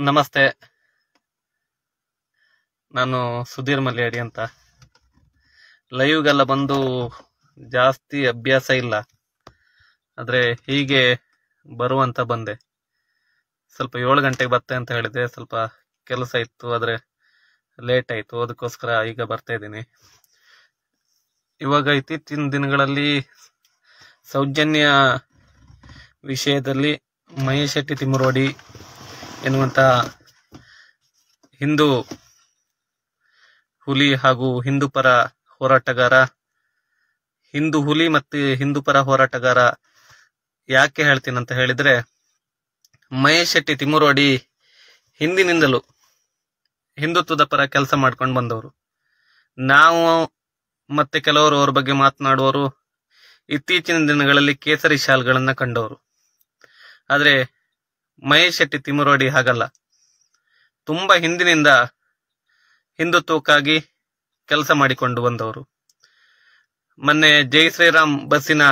ನಮಸ್ತೆ. ನಾನು ಸುಧೀರ್ ಮಲ್ಯಾಡಿ ಅಂತ. ಲೈವ್ಗೆಲ್ಲ ಬಂದು ಜಾಸ್ತಿ ಅಭ್ಯಾಸ ಇಲ್ಲ, ಆದ್ರೆ ಹೀಗೆ ಬರುವಂತ ಬಂದೆ. ಸ್ವಲ್ಪ 7 ಗಂಟೆಗೆ ಬರ್ತೆ ಅಂತ ಹೇಳಿದೆ, ಸ್ವಲ್ಪ ಕೆಲಸ ಇತ್ತು, ಆದ್ರೆ ಲೇಟ್ ಆಯ್ತು, ಅದಕ್ಕೋಸ್ಕರ ಈಗ ಬರ್ತಾ ಇದ್ದೀನಿ. ಇವಾಗ ಇತ್ತೀಚಿನ ದಿನಗಳಲ್ಲಿ ಸೌಜನ್ಯ ವಿಷಯದಲ್ಲಿ ಮಹೇಶ್ ಶೆಟ್ಟಿ ತಿಮ್ಮರೋಡಿ ಎನ್ನುವಂತ ಹಿಂದೂ ಹುಲಿ ಹಾಗೂ ಹಿಂದೂ ಪರ ಹೋರಾಟಗಾರ, ಹಿಂದೂ ಹುಲಿ ಮತ್ತು ಹಿಂದೂ ಪರ ಹೋರಾಟಗಾರ ಯಾಕೆ ಹೇಳ್ತೀನಂತ ಹೇಳಿದ್ರೆ, ಮಹೇಶ್ ಶೆಟ್ಟಿ ತಿಮ್ಮರೋಡಿ ಹಿಂದಿನಿಂದಲೂ ಹಿಂದುತ್ವದ ಪರ ಕೆಲಸ ಮಾಡ್ಕೊಂಡು ಬಂದವರು. ನಾವು ಮತ್ತೆ ಕೆಲವರು ಅವ್ರ ಬಗ್ಗೆ ಮಾತನಾಡುವವರು ಇತ್ತೀಚಿನ ದಿನಗಳಲ್ಲಿ ಕೇಸರಿ ಶಾಲ್ಗಳನ್ನ ಕಂಡವರು. ಆದ್ರೆ ಮಹೇಶ್ ಶೆಟ್ಟಿ ತಿಮ್ಮರೋಡಿ ಹಾಗಲ್ಲ, ತುಂಬಾ ಹಿಂದಿನಿಂದ ಹಿಂದುತ್ವಕ್ಕಾಗಿ ಕೆಲಸ ಮಾಡಿಕೊಂಡು ಬಂದವರು. ಮೊನ್ನೆ ಜೈ ಶ್ರೀರಾಮ್ ಬಸ್ಸಿನ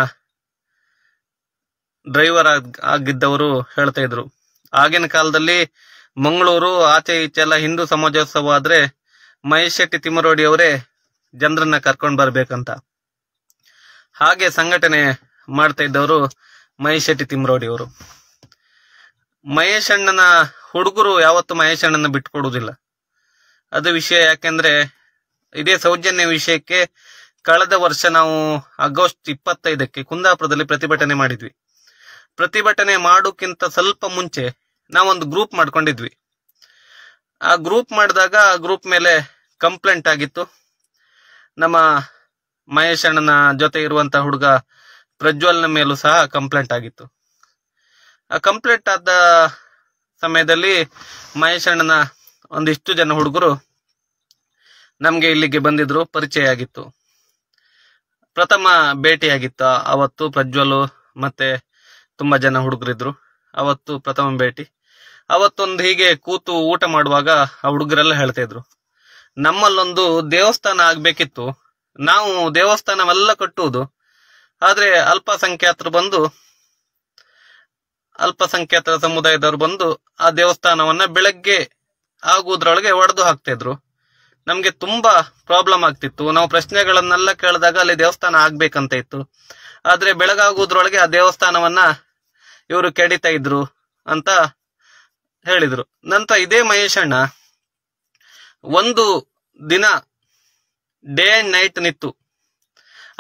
ಡ್ರೈವರ್ ಆಗಿದ್ದವರು ಹೇಳ್ತಾ ಇದ್ರು, ಆಗಿನ ಕಾಲದಲ್ಲಿ ಮಂಗಳೂರು ಆಚೆ ಈಚೆ ಎಲ್ಲ ಹಿಂದೂ ಸಮಾಜೋತ್ಸವ ಆದ್ರೆ ಮಹೇಶ್ ಶೆಟ್ಟಿ ತಿಮ್ಮರೋಡಿ ಅವರೇ ಜನರನ್ನ ಕರ್ಕೊಂಡು ಬರ್ಬೇಕಂತ. ಹಾಗೆ ಸಂಘಟನೆ ಮಾಡ್ತಾ ಇದ್ದವರು ಮಹೇಶ್ ಶೆಟ್ಟಿ ತಿಮ್ಮರೋಡಿ ಅವರು. ಮಹೇಶ್ ಅಣ್ಣನ ಹುಡುಗರು ಯಾವತ್ತು ಮಹೇಶ್ ಅಣ್ಣನ ಬಿಟ್ಕೊಡುವುದಿಲ್ಲ. ಅದು ವಿಷಯ. ಯಾಕೆಂದ್ರೆ ಇದೇ ಸೌಜನ್ಯ ವಿಷಯಕ್ಕೆ ಕಳೆದ ವರ್ಷ ನಾವು ಆಗಸ್ಟ್ 25ಕ್ಕೆ ಕುಂದಾಪುರದಲ್ಲಿ ಪ್ರತಿಭಟನೆ ಮಾಡಿದ್ವಿ. ಪ್ರತಿಭಟನೆ ಮಾಡೋಕ್ಕಿಂತ ಸ್ವಲ್ಪ ಮುಂಚೆ ನಾವೊಂದು ಗ್ರೂಪ್ ಮಾಡ್ಕೊಂಡಿದ್ವಿ. ಆ ಗ್ರೂಪ್ ಮಾಡಿದಾಗ ಆ ಗ್ರೂಪ್ ಮೇಲೆ ಕಂಪ್ಲೇಂಟ್ ಆಗಿತ್ತು. ನಮ್ಮ ಮಹೇಶ್ ಅಣ್ಣನ ಜೊತೆ ಇರುವಂತ ಹುಡುಗ ಪ್ರಜ್ವಲ್ನ ಮೇಲೂ ಸಹ ಕಂಪ್ಲೇಂಟ್ ಆಗಿತ್ತು. ಆ ಕಂಪ್ಲೇಂಟ್ ಆದ ಸಮಯದಲ್ಲಿ ಮಹೇಶ್ ಅಣ್ಣನ ಒಂದಿಷ್ಟು ಜನ ಹುಡುಗರು ನಮ್ಗೆ ಇಲ್ಲಿಗೆ ಬಂದಿದ್ರು, ಪರಿಚಯ ಆಗಿತ್ತು, ಪ್ರಥಮ ಭೇಟಿಯಾಗಿತ್ತು ಅವತ್ತು. ಪ್ರಜ್ವಲ್ ಮತ್ತೆ ತುಂಬಾ ಜನ ಹುಡುಗರಿದ್ರು, ಅವತ್ತು ಪ್ರಥಮ ಭೇಟಿ. ಅವತ್ತೊಂದು ಹೀಗೆ ಕೂತು ಊಟ ಮಾಡುವಾಗ ಆ ಹುಡುಗರೆಲ್ಲ ಹೇಳ್ತಾ ಇದ್ರು, ನಮ್ಮಲ್ಲೊಂದು ದೇವಸ್ಥಾನ ಆಗ್ಬೇಕಿತ್ತು, ನಾವು ದೇವಸ್ಥಾನವೆಲ್ಲ ಕಟ್ಟುವುದು, ಆದ್ರೆ ಅಲ್ಪಸಂಖ್ಯಾತರ ಸಮುದಾಯದವರು ಬಂದು ಆ ದೇವಸ್ಥಾನವನ್ನ ಬೆಳಗ್ಗೆ ಆಗುವುದ್ರೊಳಗೆ ಒಡೆದು ಹಾಕ್ತಾ ಇದ್ರು. ನಮ್ಗೆ ತುಂಬಾ ಪ್ರಾಬ್ಲಮ್ ಆಗ್ತಿತ್ತು. ನಾವು ಪ್ರಶ್ನೆಗಳನ್ನೆಲ್ಲ ಕೇಳಿದಾಗ ಅಲ್ಲಿ ದೇವಸ್ಥಾನ ಆಗ್ಬೇಕಂತ ಇತ್ತು, ಆದ್ರೆ ಬೆಳಗಾಗುವುದ್ರೊಳಗೆ ಆ ದೇವಸ್ಥಾನವನ್ನ ಇವರು ಕೆಡಿತಾ ಇದ್ರು ಅಂತ ಹೇಳಿದ್ರು. ನಂತರ ಇದೇ ಮಹೇಶ್ ಅಣ್ಣ ಒಂದು ದಿನ ಡೇ ಅಂಡ್ ನೈಟ್ ನಿಂತು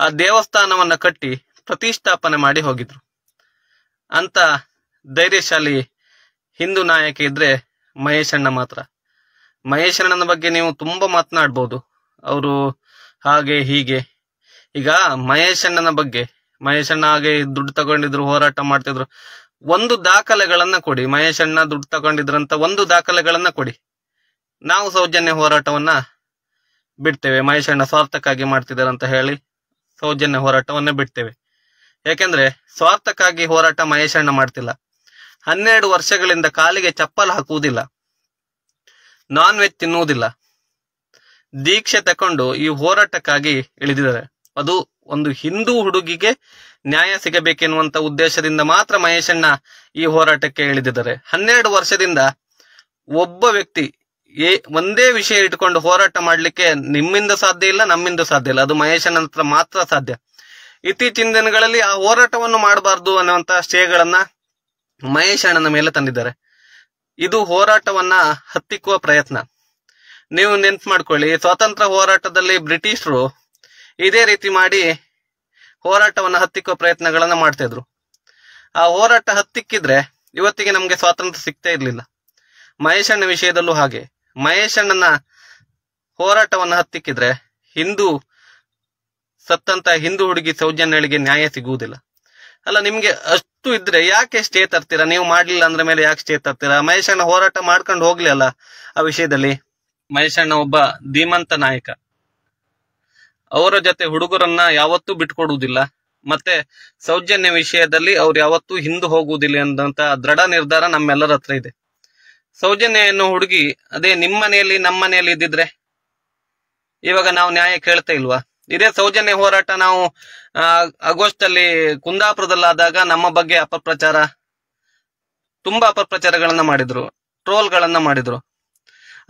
ಆ ದೇವಸ್ಥಾನವನ್ನ ಕಟ್ಟಿ ಪ್ರತಿಷ್ಠಾಪನೆ ಮಾಡಿ ಹೋಗಿದ್ರು. ಅಂತ ಧೈರ್ಯಶಾಲಿ ಹಿಂದೂ ನಾಯಕ ಇದ್ರೆ ಮಹೇಶ್ ಅಣ್ಣ ಮಾತ್ರ. ಮಹೇಶ್ ಅಣ್ಣನ ಬಗ್ಗೆ ನೀವು ತುಂಬಾ ಮಾತನಾಡ್ಬೋದು, ಅವರು ಹಾಗೆ ಹೀಗೆ. ಈಗ ಮಹೇಶ್ ಅಣ್ಣನ ಬಗ್ಗೆ, ಮಹೇಶ್ ಅಣ್ಣ ಹಾಗೆ ದುಡ್ಡು ತಗೊಂಡಿದ್ರು, ಹೋರಾಟ ಮಾಡ್ತಿದ್ರು, ಒಂದು ದಾಖಲೆಗಳನ್ನ ಕೊಡಿ. ಮಹೇಶ್ ಅಣ್ಣ ದುಡ್ಡು ತಗೊಂಡಿದ್ರಂತ ಒಂದು ದಾಖಲೆಗಳನ್ನ ಕೊಡಿ, ನಾವು ಸೌಜನ್ಯ ಹೋರಾಟವನ್ನ ಬಿಡ್ತೇವೆ. ಮಹೇಶ್ ಅಣ್ಣ ಸ್ವಾರ್ಥಕ್ಕಾಗಿ ಮಾಡ್ತಿದಾರಂತ ಹೇಳಿ ಸೌಜನ್ಯ ಹೋರಾಟವನ್ನ ಬಿಡ್ತೇವೆ. ಯಾಕೆಂದ್ರೆ ಸ್ವಾರ್ಥಕ್ಕಾಗಿ ಹೋರಾಟ ಮಹೇಶ್ ಅಣ್ಣ ಮಾಡ್ತಿಲ್ಲ. 12 ವರ್ಷಗಳಿಂದ ಕಾಲಿಗೆ ಚಪ್ಪಲ್ ಹಾಕುವುದಿಲ್ಲ, ನಾನ್ ವೆಜ್ ತಿನ್ನುವುದಿಲ್ಲ, ದೀಕ್ಷೆ ತಕೊಂಡು ಈ ಹೋರಾಟಕ್ಕಾಗಿ ಇಳಿದಿದ್ದಾರೆ. ಅದು ಒಂದು ಹಿಂದೂ ಹುಡುಗಿಗೆ ನ್ಯಾಯ ಸಿಗಬೇಕೆನ್ನುವಂತ ಉದ್ದೇಶದಿಂದ ಮಾತ್ರ ಮಹೇಶ್ ಅಣ್ಣ ಈ ಹೋರಾಟಕ್ಕೆ ಇಳಿದಿದ್ದಾರೆ. 12 ವರ್ಷದಿಂದ ಒಬ್ಬ ವ್ಯಕ್ತಿ ಒಂದೇ ವಿಷಯ ಇಟ್ಕೊಂಡು ಹೋರಾಟ ಮಾಡ್ಲಿಕ್ಕೆ ನಿಮ್ಮಿಂದ ಸಾಧ್ಯ ಇಲ್ಲ, ನಮ್ಮಿಂದ ಸಾಧ್ಯ ಇಲ್ಲ. ಅದು ಮಹೇಶ್ ಅಣ್ಣನ ಹತ್ರ ಮಾತ್ರ ಸಾಧ್ಯ. ಇತ್ತೀಚಿನ ದಿನಗಳಲ್ಲಿ ಆ ಹೋರಾಟವನ್ನು ಮಾಡಬಾರ್ದು ಅನ್ನುವಂತ ಶ್ರೇಯಗಳನ್ನ ಮಹೇಶ್ ಅಣ್ಣನ ಮೇಲೆ ತಂದಿದ್ದಾರೆ. ಇದು ಹೋರಾಟವನ್ನ ಹತ್ತಿಕ್ಕುವ ಪ್ರಯತ್ನ. ನೀವು ನೆನ್ಪು ಮಾಡ್ಕೊಳ್ಳಿ, ಸ್ವಾತಂತ್ರ್ಯ ಹೋರಾಟದಲ್ಲಿ ಬ್ರಿಟಿಷರು ಇದೇ ರೀತಿ ಮಾಡಿ ಹೋರಾಟವನ್ನ ಹತ್ತಿಕ್ಕುವ ಪ್ರಯತ್ನಗಳನ್ನ ಮಾಡ್ತಾ ಇದ್ರು. ಆ ಹೋರಾಟ ಹತ್ತಿಕ್ಕಿದ್ರೆ ಇವತ್ತಿಗೆ ನಮ್ಗೆ ಸ್ವಾತಂತ್ರ್ಯ ಸಿಗ್ತಾ ಇರ್ಲಿಲ್ಲ. ಮಹೇಶ್ ಅಣ್ಣ ವಿಷಯದಲ್ಲೂ ಹಾಗೆ. ಮಹೇಶ್ ಅಣ್ಣನ ಹೋರಾಟವನ್ನ ಹತ್ತಿಕ್ಕಿದ್ರೆ ಸತ್ತಂತ ಹಿಂದೂ ಹುಡುಗಿ ಸೌಜನ್ಯಳಿಗೆ ನ್ಯಾಯ ಸಿಗುವುದಿಲ್ಲ. ಅಲ್ಲ, ನಿಮ್ಗೆ ಅಷ್ಟು ಇದ್ರೆ ಯಾಕೆ ಸ್ಟೇ ತರ್ತೀರಾ? ನೀವು ಮಾಡ್ಲಿಲ್ಲ ಅಂದ್ರ ಮೇಲೆ ಯಾಕೆ ಸ್ಟೇ ತರ್ತೀರಾ? ಮಹೇಶ್ ಅಣ್ಣ ಹೋರಾಟ ಮಾಡ್ಕೊಂಡು ಹೋಗ್ಲಿ ಅಲ್ಲ ಆ ವಿಷಯದಲ್ಲಿ. ಮಹೇಶ್ ಅಣ್ಣ ಒಬ್ಬ ಧೀಮಂತ ನಾಯಕ. ಅವರ ಜೊತೆ ಹುಡುಗರನ್ನ ಯಾವತ್ತೂ ಬಿಟ್ಕೊಡುವುದಿಲ್ಲ. ಮತ್ತೆ ಸೌಜನ್ಯ ವಿಷಯದಲ್ಲಿ ಅವ್ರು ಯಾವತ್ತೂ ಹಿಂದೆ ಹೋಗುವುದಿಲ್ಲ ಅನ್ನೋಂತ ದೃಢ ನಿರ್ಧಾರ ನಮ್ಮೆಲ್ಲರ ಹತ್ರ ಇದೆ. ಸೌಜನ್ಯ ಎನ್ನೋ ಹುಡುಗಿ ಅದೇ ನಿಮ್ಮ ಮನೆಯಲ್ಲಿ ನಮ್ಮ ಮನೆಯಲ್ಲಿ ಇದ್ದಿದ್ರೆ ಇವಾಗ ನಾವು ನ್ಯಾಯ ಕೇಳ್ತಾ ಇಲ್ವಾ? ಇದೇ ಸೌಜನ್ಯ ಹೋರಾಟ ನಾವು ಆಗಸ್ಟ್ ಅಲ್ಲಿ ಕುಂದಾಪುರದಲ್ಲಾದಾಗ ನಮ್ಮ ಬಗ್ಗೆ ಅಪಪ್ರಚಾರ, ತುಂಬಾ ಅಪಪ್ರಚಾರಗಳನ್ನ ಮಾಡಿದ್ರು. ಟ್ರೋಲ್ಗಳನ್ನ ಮಾಡಿದ್ರು.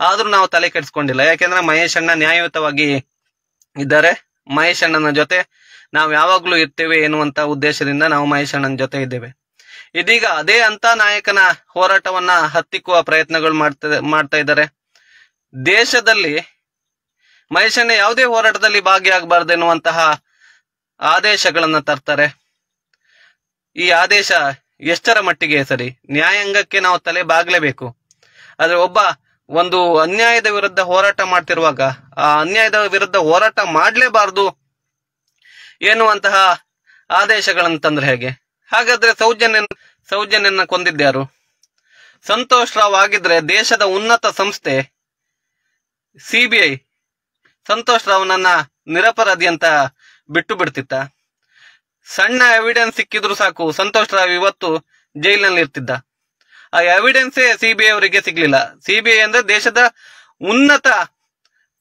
ಆದ್ರೂ ನಾವು ತಲೆ ಕೆಡಿಸ್ಕೊಂಡಿಲ್ಲ. ಯಾಕೆಂದ್ರೆ ಮಹೇಶ್ ಅಣ್ಣ ನ್ಯಾಯಯುತವಾಗಿ ಇದ್ದಾರೆ. ಮಹೇಶ್ ಅಣ್ಣನ ಜೊತೆ ನಾವು ಯಾವಾಗ್ಲೂ ಇರ್ತೇವೆ ಎನ್ನುವಂತ ಉದ್ದೇಶದಿಂದ ನಾವು ಮಹೇಶ್ ಅಣ್ಣನ ಜೊತೆ ಇದ್ದೇವೆ. ಇದೀಗ ಅದೇ ಅಂತ ನಾಯಕನ ಹೋರಾಟವನ್ನ ಹತ್ತಿಕ್ಕುವ ಪ್ರಯತ್ನಗಳು ಮಾಡ್ತಾ ಇದ್ದಾರೆ. ದೇಶದಲ್ಲಿ ಮಹೇಶ್ ಅಣ್ಣ ಯಾವುದೇ ಹೋರಾಟದಲ್ಲಿ ಭಾಗಿಯಾಗಬಾರ್ದು ಎನ್ನುವಂತಹ ಆದೇಶಗಳನ್ನ ತರ್ತಾರೆ. ಈ ಆದೇಶ ಎಷ್ಟರ ಮಟ್ಟಿಗೆ ಸರಿ? ನ್ಯಾಯಾಂಗಕ್ಕೆ ನಾವು ತಲೆ ಬಾಗ್ಲೇಬೇಕು. ಆದ್ರೆ ಒಂದು ಅನ್ಯಾಯದ ವಿರುದ್ಧ ಹೋರಾಟ ಮಾಡ್ತಿರುವಾಗ ಆ ಅನ್ಯಾಯದ ವಿರುದ್ಧ ಹೋರಾಟ ಮಾಡ್ಲೇಬಾರ್ದು ಎನ್ನುವಂತಹ ಆದೇಶಗಳನ್ನು ತಂದ್ರೆ ಹೇಗೆ? ಹಾಗಾದ್ರೆ ಸೌಜನ್ಯನ ಕೊಂದಿದ್ದ್ಯಾರು? ಸಂತೋಷ್ ರಾವ್ ಆಗಿದ್ರೆ ದೇಶದ ಉನ್ನತ ಸಂಸ್ಥೆ ಸಿಬಿಐ ಸಂತೋಷ್ ರಾವ್ನನ್ನ ನಿರಪರಾಧಿ ಅಂತ ಬಿಟ್ಟು ಬಿಡ್ತಿತ್ತ? ಸಣ್ಣ ಎವಿಡೆನ್ಸ್ ಸಿಕ್ಕಿದ್ರು ಸಾಕು, ಸಂತೋಷ್ ರಾವ್ ಇವತ್ತು ಜೈಲಿನಲ್ಲಿ ಇರ್ತಿದ್ದ. ಆ ಎವಿಡೆನ್ಸೇ ಸಿಬಿಐ ಅವರಿಗೆ ಸಿಗ್ಲಿಲ್ಲ. ಸಿಬಿಐ ಅಂದ್ರೆ ದೇಶದ ಉನ್ನತ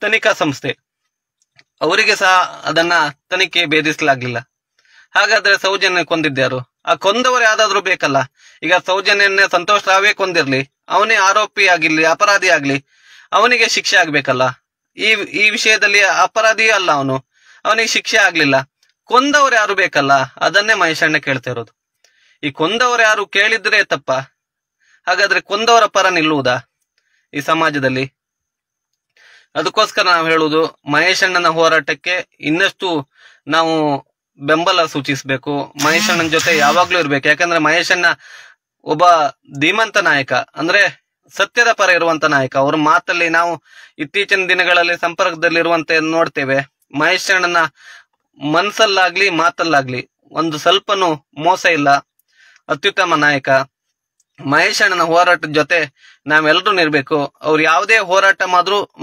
ತನಿಖಾ ಸಂಸ್ಥೆ, ಅವರಿಗೆ ಸಹ ಅದನ್ನ ತನಿಖೆ ಭೇದಿಸಲಾಗ್ಲಿಲ್ಲ. ಹಾಗಾದ್ರೆ ಸೌಜನ್ಯ ಕೊಂದಿದ್ದ್ಯಾರು? ಆ ಕೊಂದವರು ಯಾವ್ದಾದ್ರು ಬೇಕಲ್ಲ. ಈಗ ಸೌಜನ್ಯನ್ನೇ ಸಂತೋಷ್ ರಾವೇ ಕೊಂದಿರ್ಲಿ, ಅವನೇ ಆರೋಪಿ ಆಗಿರ್ಲಿ, ಅಪರಾಧಿ ಆಗ್ಲಿ, ಅವನಿಗೆ ಶಿಕ್ಷೆ ಆಗ್ಬೇಕಲ್ಲ. ಈ ವಿಷಯದಲ್ಲಿ ಅಪರಾಧಿ ಅಲ್ಲ ಅವನು, ಅವನಿಗೆ ಶಿಕ್ಷೆ ಆಗ್ಲಿಲ್ಲ. ಕೊಂದವರು ಯಾರು ಬೇಕಲ್ಲ, ಅದನ್ನೇ ಮಹೇಶ್ ಅಣ್ಣ ಕೇಳ್ತಾ ಇರೋದು. ಈ ಕೊಂದವರು ಯಾರು ಕೇಳಿದ್ರೆ ತಪ್ಪ? ಹಾಗಾದ್ರೆ ಕೊಂದವರ ಪರ ನಿಲ್ಲುವುದಾ ಈ ಸಮಾಜದಲ್ಲಿ? ಅದಕ್ಕೋಸ್ಕರ ನಾವು ಹೇಳುವುದು, ಮಹೇಶ್ ಅಣ್ಣನ ಹೋರಾಟಕ್ಕೆ ಇನ್ನಷ್ಟು ನಾವು ಬೆಂಬಲ ಸೂಚಿಸಬೇಕು. ಮಹೇಶ್ ಅಣ್ಣನ ಜೊತೆ ಯಾವಾಗ್ಲೂ ಇರ್ಬೇಕು. ಯಾಕಂದ್ರೆ ಮಹೇಶ್ ಅಣ್ಣ ಒಬ್ಬ ಧೀಮಂತ ನಾಯಕ, ಅಂದ್ರೆ ಸತ್ಯದ ಪರ ಇರುವಂತ ನಾಯಕ. ಅವ್ರ ಮಾತಲ್ಲಿ ನಾವು ಇತ್ತೀಚಿನ ದಿನಗಳಲ್ಲಿ ಸಂಪರ್ಕದಲ್ಲಿರುವಂತೆ ನೋಡ್ತೇವೆ. ಮಹೇಶ್ ಅಣ್ಣನ ಮನ್ಸಲ್ಲಾಗ್ಲಿ ಮಾತಲ್ಲಾಗ್ಲಿ ಒಂದು ಸ್ವಲ್ಪನೂ ಮೋಸ ಇಲ್ಲ. ಅತ್ಯುತ್ತಮ ನಾಯಕ. ಮಹೇಶ್ ಅಣ್ಣನ ಹೋರಾಟದ ಜೊತೆ ನಾವೆಲ್ಲರೂ ನಿಲ್ಬೇಕು. ಅವ್ರು ಯಾವುದೇ ಹೋರಾಟ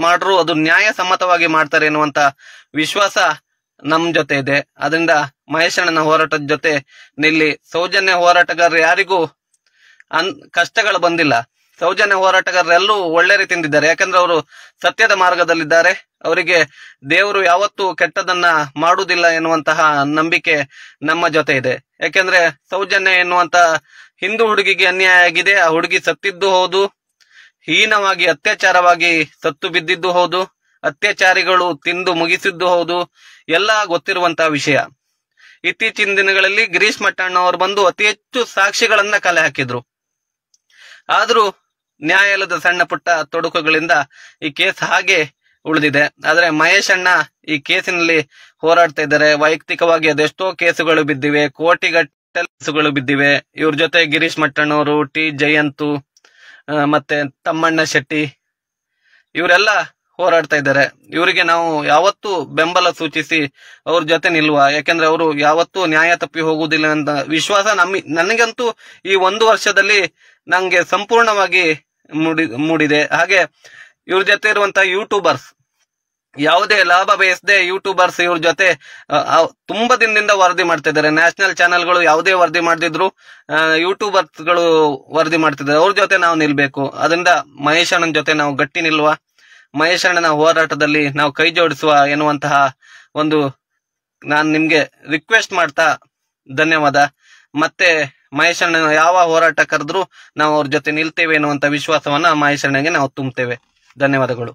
ಮಾಡ್ರು ಅದು ನ್ಯಾಯ ಸಮ್ಮತವಾಗಿ ಮಾಡ್ತಾರೆ ಎನ್ನುವಂತ ವಿಶ್ವಾಸ ನಮ್ ಜೊತೆ ಇದೆ. ಅದರಿಂದ ಮಹೇಶ್ ಅಣ್ಣನ ಹೋರಾಟದ ಜೊತೆ ನಿಲ್ಲಿ. ಸೌಜನ್ಯ ಹೋರಾಟಗಾರರು ಯಾರಿಗೂ ಕಷ್ಟಗಳು ಬಂದಿಲ್ಲ. ಸೌಜನ್ಯ ಹೋರಾಟಗಾರರೆಲ್ಲೂ ಒಳ್ಳೆ ರೀತಿಯಿಂದ ಇದ್ದಾರೆ. ಯಾಕಂದ್ರೆ ಅವರು ಸತ್ಯದ ಮಾರ್ಗದಲ್ಲಿದ್ದಾರೆ. ಅವರಿಗೆ ದೇವರು ಯಾವತ್ತೂ ಕೆಟ್ಟದನ್ನ ಮಾಡುವುದಿಲ್ಲ ಎನ್ನುವಂತಹ ನಂಬಿಕೆ ನಮ್ಮ ಜೊತೆ ಇದೆ. ಯಾಕೆಂದ್ರೆ ಸೌಜನ್ಯ ಎನ್ನುವಂತ ಹಿಂದೂ ಹುಡುಗಿಗೆ ಅನ್ಯಾಯ ಆಗಿದೆ. ಆ ಹುಡುಗಿ ಸತ್ತಿದ್ದು ಹೌದು, ಹೀನವಾಗಿ ಅತ್ಯಾಚಾರವಾಗಿ ಸತ್ತು ಬಿದ್ದಿದ್ದು ಹೌದು, ಅತ್ಯಾಚಾರಿಗಳು ತಿಂದು ಮುಗಿಸಿದ್ದು ಹೌದು, ಎಲ್ಲ ಗೊತ್ತಿರುವಂತಹ ವಿಷಯ. ಇತ್ತೀಚಿನ ದಿನಗಳಲ್ಲಿ ಗಿರೀಶ್ ಮಟ್ಟಣ್ಣ ಅವರು ಬಂದು ಅತಿ ಹೆಚ್ಚು ಸಾಕ್ಷಿಗಳನ್ನ ಕಲೆ ಹಾಕಿದ್ರು. ಆದ್ರೂ ನ್ಯಾಯಾಲಯದ ಸಣ್ಣ ಪುಟ್ಟ ತೊಡಕುಗಳಿಂದ ಈ ಕೇಸ್ ಹಾಗೆ ಉಳಿದಿದೆ. ಆದ್ರೆ ಮಹೇಶ್ ಅಣ್ಣ ಈ ಕೇಸಿನಲ್ಲಿ ಹೋರಾಡ್ತಾ ಇದ್ದಾರೆ. ವೈಯಕ್ತಿಕವಾಗಿ ಅದೆಷ್ಟೋ ಕೇಸುಗಳು ಬಿದ್ದಿವೆ, ಕೋಟಿಗಟ್ಟಲೆ ಕೇಸುಗಳು ಬಿದ್ದಿವೆ. ಇವ್ರ ಜೊತೆ ಗಿರೀಶ್ ಮಟ್ಟಣ್ಣವರು, ಟಿ ಜಯಂತು, ಮತ್ತೆ ತಮ್ಮಣ್ಣ ಶೆಟ್ಟಿ, ಇವರೆಲ್ಲ ಹೋರಾಡ್ತಾ ಇದ್ದಾರೆ. ಇವರಿಗೆ ನಾವು ಯಾವತ್ತೂ ಬೆಂಬಲ ಸೂಚಿಸಿ ಅವ್ರ ಜೊತೆ ನಿಲ್ಲುವ. ಯಾಕಂದ್ರೆ ಅವರು ಯಾವತ್ತೂ ನ್ಯಾಯ ತಪ್ಪಿ ಹೋಗುವುದಿಲ್ಲ ಅಂತ ವಿಶ್ವಾಸ ನನಗಂತೂ ಈ 1 ವರ್ಷದಲ್ಲಿ ನಂಗೆ ಸಂಪೂರ್ಣವಾಗಿ ಮೂಡಿದೆ. ಹಾಗೆ ಇವ್ರ ಜೊತೆ ಇರುವಂತಹ ಯೂಟ್ಯೂಬರ್ಸ್, ಯಾವುದೇ ಲಾಭ ಬಯಸದೆ ಯೂಟ್ಯೂಬರ್ಸ್ ಇವ್ರ ಜೊತೆ ತುಂಬಾ ದಿನದಿಂದ ವರದಿ ಮಾಡ್ತಾ ಇದ್ದಾರೆ. ನ್ಯಾಷನಲ್ ಚಾನೆಲ್ಗಳು ಯಾವುದೇ ವರದಿ ಮಾಡ್ತಿದ್ರು, ಯೂಟ್ಯೂಬರ್ಸ್ ಗಳು ವರದಿ ಮಾಡ್ತಿದ್ದಾರೆ. ಅವ್ರ ಜೊತೆ ನಾವು ನಿಲ್ಬೇಕು. ಅದರಿಂದ ಮಹೇಶ್ ಅಣ್ಣನ ಜೊತೆ ನಾವು ಗಟ್ಟಿ ನಿಲ್ಲುವ. ಮಹೇಶ್ ಅಣ್ಣನ ಹೋರಾಟದಲ್ಲಿ ನಾವು ಕೈ ಜೋಡಿಸುವ ಎನ್ನುವಂತಹ ಒಂದು ನಾನು ನಿಮ್ಗೆ ರಿಕ್ವೆಸ್ಟ್ ಮಾಡ್ತಾ ಧನ್ಯವಾದ. ಮತ್ತೆ ಮಹೇಶ್ ಅಣ್ಣ ಯಾವ ಹೋರಾಟ ಕರೆದ್ರು ನಾವು ಅವ್ರ ಜೊತೆ ನಿಲ್ತೇವೆ ಎನ್ನುವಂತ ವಿಶ್ವಾಸವನ್ನ ಮಹೇಶ್ ಅಣ್ಣಗೆ ನಾವು ತುಂಬುತ್ತೇವೆ. ಧನ್ಯವಾದಗಳು.